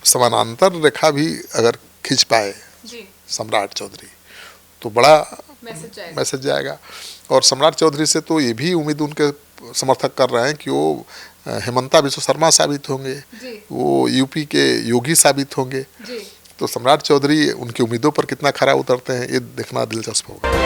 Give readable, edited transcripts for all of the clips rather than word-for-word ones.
समानांतर रेखा भी अगर खींच पाए सम्राट चौधरी तो बड़ा मैसेज जाएगा। और सम्राट चौधरी से तो ये भी उम्मीद उनके समर्थक कर रहे हैं कि वो हेमंता बिस्वा शर्मा साबित होंगे, वो यूपी के योगी साबित होंगे। तो सम्राट चौधरी उनकी उम्मीदों पर कितना खरा उतरते हैं ये देखना दिलचस्प होगा।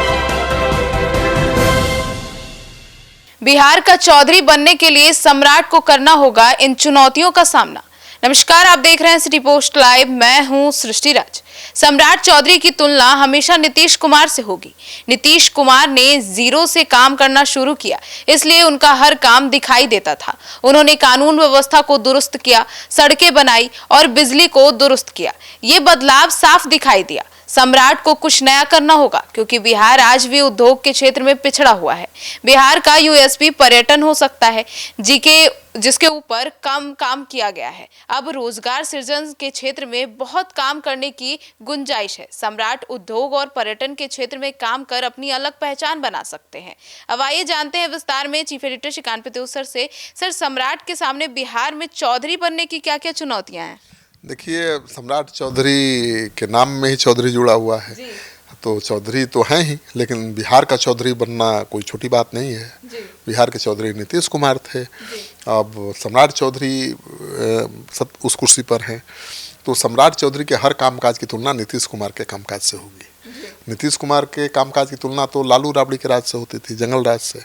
बिहार का चौधरी बनने के लिए सम्राट को करना होगा इन चुनौतियों का सामना। नमस्कार, आप देख रहे हैं सिटी पोस्ट लाइव, मैं हूं सृष्टि राज। सम्राट चौधरी की तुलना हमेशा नीतीश कुमार से होगी। नीतीश कुमार ने जीरो से काम करना शुरू किया, इसलिए उनका हर काम दिखाई देता था। उन्होंने कानून व्यवस्था को दुरुस्त किया, सड़कें बनाई और बिजली को दुरुस्त किया। ये बदलाव साफ दिखाई दिया। सम्राट को कुछ नया करना होगा, क्योंकि बिहार आज भी उद्योग के क्षेत्र में पिछड़ा हुआ है। बिहार का यूएसपी पर्यटन हो सकता है, जिसके ऊपर कम काम किया गया है। अब रोजगार सृजन के क्षेत्र में बहुत काम करने की गुंजाइश है। सम्राट उद्योग और पर्यटन के क्षेत्र में काम कर अपनी अलग पहचान बना सकते हैं। अब आइए जानते हैं विस्तार में चीफ एडिटर श्रीकांत पितुसर से। सर, सम्राट के सामने बिहार में चौधरी बनने की क्या क्या चुनौतियां हैं? देखिए, सम्राट चौधरी के नाम में ही चौधरी जुड़ा हुआ है, तो चौधरी तो हैं ही, लेकिन बिहार का चौधरी बनना कोई छोटी बात नहीं है। बिहार के चौधरी नीतीश कुमार थे, अब सम्राट चौधरी उस कुर्सी पर हैं, तो सम्राट चौधरी के हर कामकाज की तुलना नीतीश कुमार के कामकाज से होगी। नीतीश कुमार के कामकाज की तुलना तो लालू राबड़ी के राज से होती थी, जंगल राज से,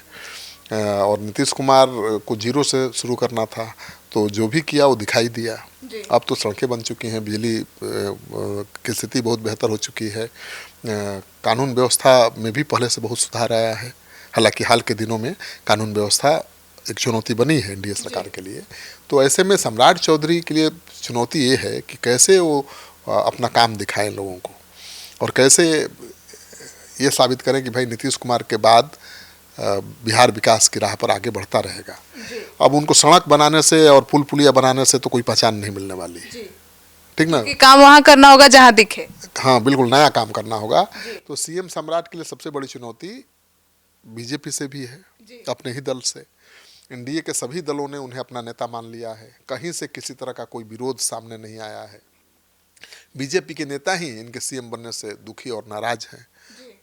और नीतीश कुमार को जीरो से शुरू करना था, तो जो भी किया वो दिखाई दिया। अब तो सड़कें बन चुकी हैं, बिजली की स्थिति बहुत बेहतर हो चुकी है, कानून व्यवस्था में भी पहले से बहुत सुधार आया है। हालांकि हाल के दिनों में कानून व्यवस्था एक चुनौती बनी है एनडीए सरकार के लिए। तो ऐसे में सम्राट चौधरी के लिए चुनौती ये है कि कैसे वो अपना काम दिखाएं लोगों को, और कैसे ये साबित करें कि भाई नीतीश कुमार के बाद बिहार विकास की राह पर आगे बढ़ता रहेगा। अब उनको सड़क बनाने से और पुल पुलिया बनाने से तो कोई पहचान नहीं मिलने वाली, ठीक ना? काम वहां करना होगा जहां दिखे। हाँ, बिल्कुल नया काम करना होगा। तो सीएम सम्राट के लिए सबसे बड़ी चुनौती बीजेपी से भी है, अपने ही दल से। एनडीए के सभी दलों ने उन्हें अपना नेता मान लिया है, कहीं से किसी तरह का कोई विरोध सामने नहीं आया है। बीजेपी के नेता ही इनके सीएम बनने से दुखी और नाराज हैं।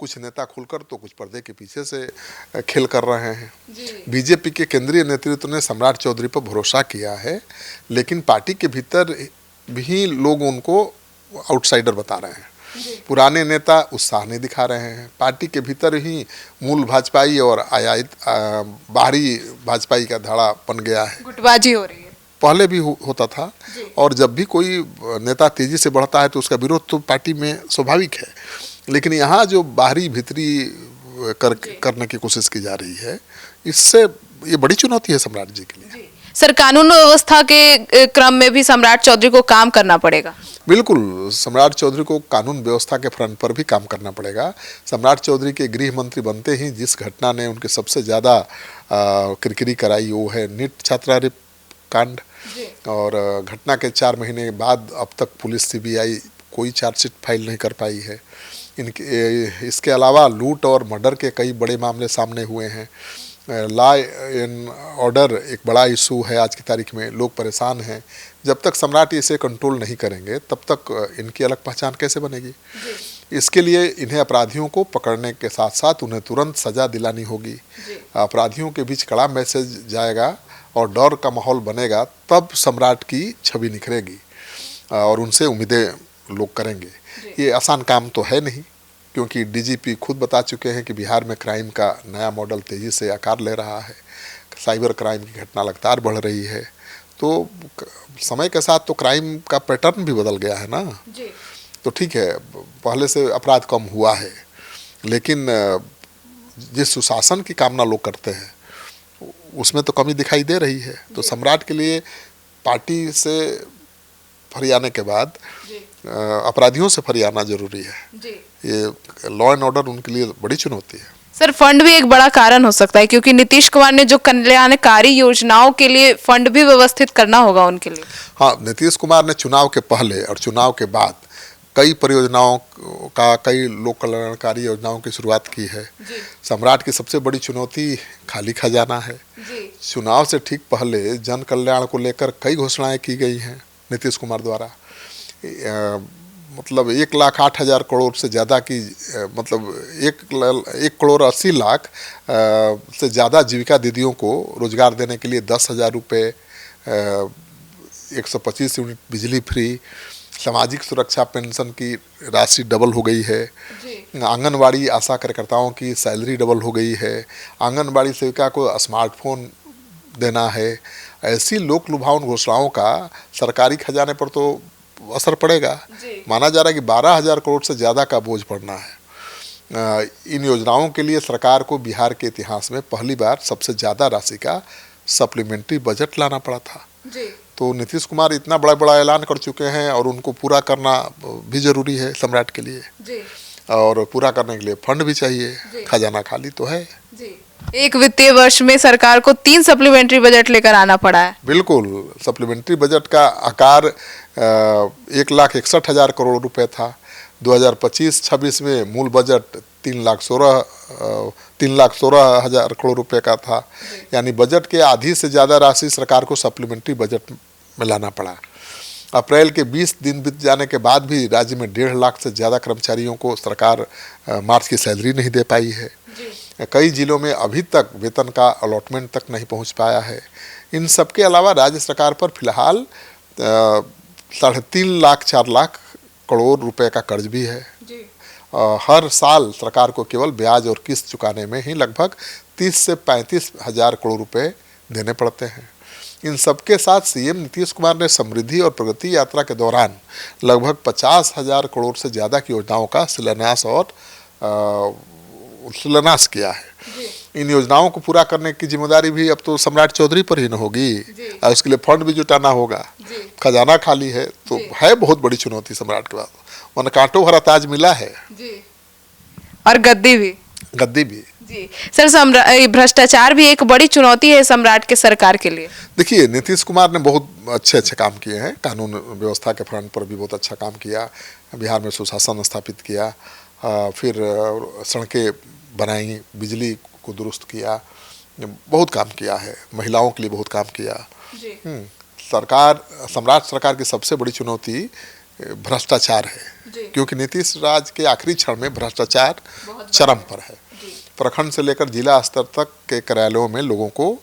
कुछ नेता खुलकर तो कुछ पर्दे के पीछे से खेल कर रहे हैं। बीजेपी के केंद्रीय नेतृत्व ने सम्राट चौधरी पर भरोसा किया है, लेकिन पार्टी के भीतर भी लोग उनको आउटसाइडर बता रहे हैं। पुराने नेता उत्साह नहीं दिखा रहे हैं। पार्टी के भीतर ही मूल भाजपाई और आयातित बाहरी भाजपाई का धाड़ा बन गया है, गुटबाजी हो रही है। पहले भी होता था, और जब भी कोई नेता तेजी से बढ़ता है तो उसका विरोध तो पार्टी में स्वाभाविक है, लेकिन यहाँ जो बाहरी भीतरी करने की कोशिश की जा रही है, इससे ये बड़ी चुनौती है सम्राट जी के लिए। सर, कानून व्यवस्था के क्रम में भी सम्राट चौधरी को काम करना पड़ेगा। बिल्कुल, सम्राट चौधरी को कानून व्यवस्था के फ्रंट पर भी काम करना पड़ेगा। सम्राट चौधरी के गृह मंत्री बनते ही जिस घटना ने उनके सबसे ज़्यादा किरकिरी कराई वो है नीट छात्रावास कांड, और घटना के 4 महीने बाद अब तक पुलिस सीबीआई कोई चार्जशीट फाइल नहीं कर पाई है। इसके अलावा लूट और मर्डर के कई बड़े मामले सामने हुए हैं। लॉ एंड ऑर्डर एक बड़ा इशू है आज की तारीख में, लोग परेशान हैं। जब तक सम्राट इसे कंट्रोल नहीं करेंगे तब तक इनकी अलग पहचान कैसे बनेगी? इसके लिए इन्हें अपराधियों को पकड़ने के साथ साथ उन्हें तुरंत सज़ा दिलानी होगी। अपराधियों के बीच कड़ा मैसेज जाएगा और डर का माहौल बनेगा, तब सम्राट की छवि निखरेगी और उनसे उम्मीदें लोग करेंगे। ये आसान काम तो है नहीं, क्योंकि डीजीपी खुद बता चुके हैं कि बिहार में क्राइम का नया मॉडल तेज़ी से आकार ले रहा है। साइबर क्राइम की घटना लगातार बढ़ रही है, तो समय के साथ तो क्राइम का पैटर्न भी बदल गया है ना। तो ठीक है, पहले से अपराध कम हुआ है, लेकिन जिस सुशासन की कामना लोग करते हैं उसमें तो कमी दिखाई दे रही है। तो सम्राट के लिए पार्टी से फरियाने के बाद अपराधियों से फरियाना जरूरी है। ये लॉ एंड ऑर्डर उनके लिए बड़ी चुनौती है। सर, फंड भी एक बड़ा कारण हो सकता है, क्योंकि नीतीश कुमार ने जो कल्याणकारी योजनाओं के लिए फंड भी व्यवस्थित करना होगा उनके लिए। हाँ, नीतीश कुमार ने चुनाव के पहले और चुनाव के बाद कई परियोजनाओं का, कई लोक कल्याणकारी योजनाओं की शुरुआत की है। सम्राट की सबसे बड़ी चुनौती खाली खजाना है। चुनाव से ठीक पहले जन कल्याण को लेकर कई घोषणाएं की गई हैं नीतीश कुमार द्वारा। मतलब 1,08,000 करोड़ से ज़्यादा की मतलब 1,80,00,000 से ज़्यादा जीविका दीदियों को रोजगार देने के लिए 10,000 रुपये, 125 यूनिट बिजली फ्री, सामाजिक सुरक्षा पेंशन की राशि डबल हो गई है, आंगनवाड़ी आशा कार्यकर्ताओं की सैलरी डबल हो गई है, आंगनवाड़ी सेविका को स्मार्टफोन देना है। ऐसी लोक लुभावन घोषणाओं का सरकारी खजाने पर तो असर पड़ेगा। माना जा रहा है कि 12,000 करोड़ से ज़्यादा का बोझ पड़ना है। इन योजनाओं के लिए सरकार को बिहार के इतिहास में पहली बार सबसे ज़्यादा राशि का सप्लीमेंट्री बजट लाना पड़ा था। तो नीतीश कुमार इतना बड़ा बड़ा ऐलान कर चुके हैं और उनको पूरा करना भी जरूरी है सम्राट के लिए, और पूरा करने के लिए फंड भी चाहिए, खजाना खाली तो है। एक वित्तीय वर्ष में सरकार को 3 सप्लीमेंट्री बजट लेकर आना पड़ा है। बिल्कुल, सप्लीमेंट्री बजट का आकार 1,61,000 करोड़ रुपए था। 2025-26 में मूल बजट 3,16,000 करोड़ रुपए का था। यानी बजट के आधी से ज़्यादा राशि सरकार को सप्लीमेंट्री बजट में लाना पड़ा। अप्रैल के 20 दिन बीत जाने के बाद भी राज्य में 1.5 लाख से ज़्यादा कर्मचारियों को सरकार मार्च की सैलरी नहीं दे पाई है। कई जिलों में अभी तक वेतन का अलॉटमेंट तक नहीं पहुंच पाया है। इन सब के अलावा राज्य सरकार पर फिलहाल 3.5 लाख 4 लाख करोड़ रुपए का कर्ज भी है। हर साल सरकार को केवल ब्याज और किस्त चुकाने में ही लगभग 30 से 35 हजार करोड़ रुपए देने पड़ते हैं। इन सबके साथ सीएम नीतीश कुमार ने समृद्धि और प्रगति यात्रा के दौरान लगभग 50,000 करोड़ से ज़्यादा की योजनाओं का शिलान्यास किया है। इन योजनाओं को पूरा करने की जिम्मेदारी भी अब तो सम्राट चौधरी पर ही न होगी, और उसके लिए फंड भी जुटाना होगा। खजाना खाली है तो है बहुत बड़ी चुनौती सम्राट के पास, वरना कांटों भरा ताज मिला है और गद्दी भी जी। सर, भ्रष्टाचार भी एक बड़ी चुनौती है सम्राट के सरकार के लिए। देखिए, नीतीश कुमार ने बहुत अच्छे काम किए हैं। कानून व्यवस्था के फ्रंट पर भी बहुत अच्छा काम किया, बिहार में सुशासन स्थापित किया, फिर सड़कें बनाई, बिजली को दुरुस्त किया, बहुत काम किया है। महिलाओं के लिए बहुत काम किया। सम्राट सरकार की सबसे बड़ी चुनौती भ्रष्टाचार है, क्योंकि नीतीश राज के आखिरी क्षण में भ्रष्टाचार चरम पर है। प्रखंड से लेकर जिला स्तर तक के कार्यालयों में लोगों को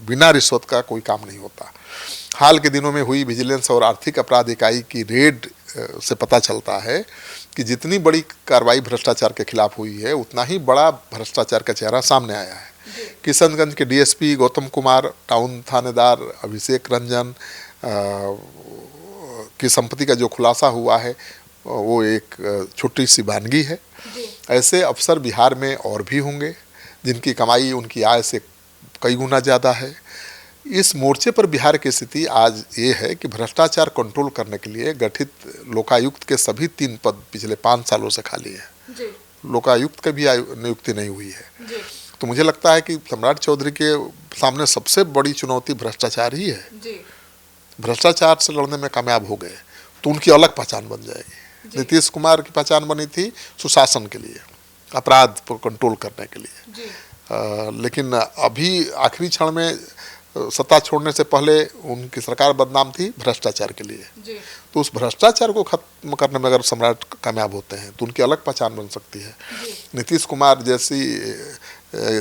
बिना रिश्वत का कोई काम नहीं होता। हाल के दिनों में हुई विजिलेंस और आर्थिक अपराध इकाई की रेड से पता चलता है कि जितनी बड़ी कार्रवाई भ्रष्टाचार के खिलाफ हुई है, उतना ही बड़ा भ्रष्टाचार का चेहरा सामने आया है। किशनगंज के डीएसपी गौतम कुमार, टाउन थानेदार अभिषेक रंजन की संपत्ति का जो खुलासा हुआ है वो एक छोटी सी वानगी है। ऐसे अफसर बिहार में और भी होंगे जिनकी कमाई उनकी आय से कई गुना ज़्यादा है। इस मोर्चे पर बिहार की स्थिति आज ये है कि भ्रष्टाचार कंट्रोल करने के लिए गठित लोकायुक्त के सभी 3 पद पिछले 5 सालों से खाली हैं। लोकायुक्त की भी नियुक्ति नहीं हुई है। तो मुझे लगता है कि सम्राट चौधरी के सामने सबसे बड़ी चुनौती भ्रष्टाचार ही है। भ्रष्टाचार से लड़ने में कामयाब हो गए तो उनकी अलग पहचान बन जाएगी। नीतीश कुमार की पहचान बनी थी सुशासन के लिए, अपराध पर कंट्रोल करने के लिए, लेकिन अभी आखिरी क्षण में सत्ता छोड़ने से पहले उनकी सरकार बदनाम थी भ्रष्टाचार के लिए। तो उस भ्रष्टाचार को खत्म करने में अगर सम्राट कामयाब होते हैं तो उनकी अलग पहचान बन सकती है। नीतीश कुमार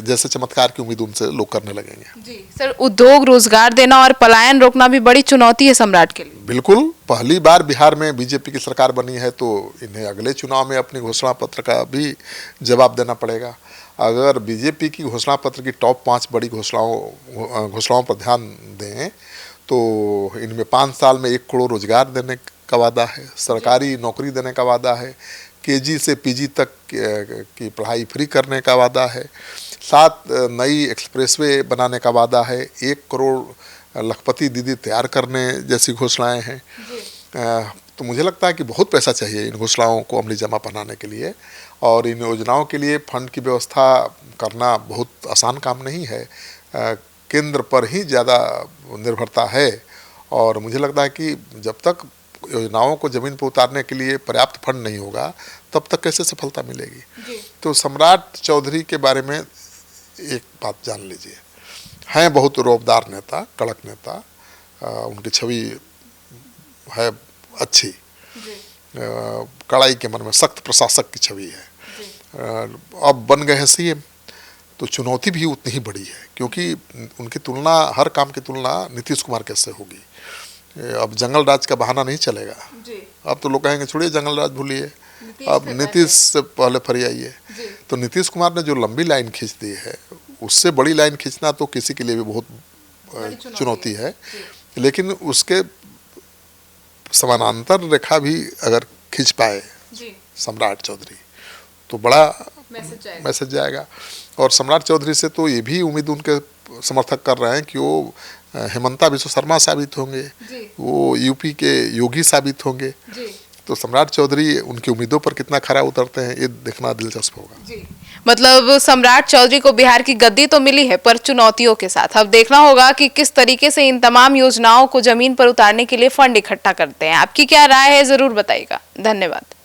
जैसे चमत्कार की उम्मीद उनसे लोग करने लगेंगे। जी सर, उद्योग रोजगार देना और पलायन रोकना भी बड़ी चुनौती है सम्राट के लिए। बिल्कुल, पहली बार बिहार में बीजेपी की सरकार बनी है तो इन्हें अगले चुनाव में अपनी घोषणा पत्र का भी जवाब देना पड़ेगा। अगर बीजेपी की घोषणा पत्र की टॉप 5 बड़ी घोषणाओं पर ध्यान दें तो इनमें 5 साल में 1 करोड़ रोजगार देने का वादा है, सरकारी नौकरी देने का वादा है, केजी से पीजी तक की पढ़ाई फ्री करने का वादा है, 7 नई एक्सप्रेसवे बनाने का वादा है, 1 करोड़ लखपति दीदी तैयार करने जैसी घोषणाएं हैं। तो मुझे लगता है कि बहुत पैसा चाहिए इन घोषणाओं को अमली जमा बनाने के लिए, और इन योजनाओं के लिए फंड की व्यवस्था करना बहुत आसान काम नहीं है। केंद्र पर ही ज़्यादा निर्भरता है, और मुझे लगता है कि जब तक योजनाओं को ज़मीन पर उतारने के लिए पर्याप्त फंड नहीं होगा तब तक कैसे सफलता मिलेगी। तो सम्राट चौधरी के बारे में एक बात जान लीजिए, हैं बहुत रौबदार नेता, कड़क नेता, उनकी छवि है अच्छी, कड़ाई के मन में सख्त प्रशासक की छवि है। अब बन गए हैं सीएम, तो चुनौती भी उतनी ही बड़ी है, क्योंकि उनकी तुलना, हर काम की तुलना नीतीश कुमार कैसे होगी। अब जंगल राज का बहाना नहीं चलेगा। अब तो लोग कहेंगे छोड़िए जंगल राज भूलिए, अब नीतीश से पहले फरियाइए। तो नीतीश कुमार ने जो लंबी लाइन खींच दी है, उससे बड़ी लाइन खींचना तो किसी के लिए भी बहुत चुनौती है। लेकिन उसके समानांतर रेखा भी अगर खींच पाए सम्राट चौधरी, तो बड़ा मैसेज जाएगा। और सम्राट चौधरी से तो ये भी उम्मीद उनके समर्थक कर रहे हैं कि वो हेमंता बिश्व शर्मा साबित होंगे, वो यूपी के योगी साबित होंगे। तो सम्राट चौधरी उनकी उम्मीदों पर कितना खरा उतरते हैं, ये देखना दिलचस्प होगा। मतलब सम्राट चौधरी को बिहार की गद्दी तो मिली है, पर चुनौतियों के साथ। अब देखना होगा कि किस तरीके से इन तमाम योजनाओं को जमीन पर उतारने के लिए फंड इकट्ठा करते हैं। आपकी क्या राय है, जरूर बताइएगा। धन्यवाद।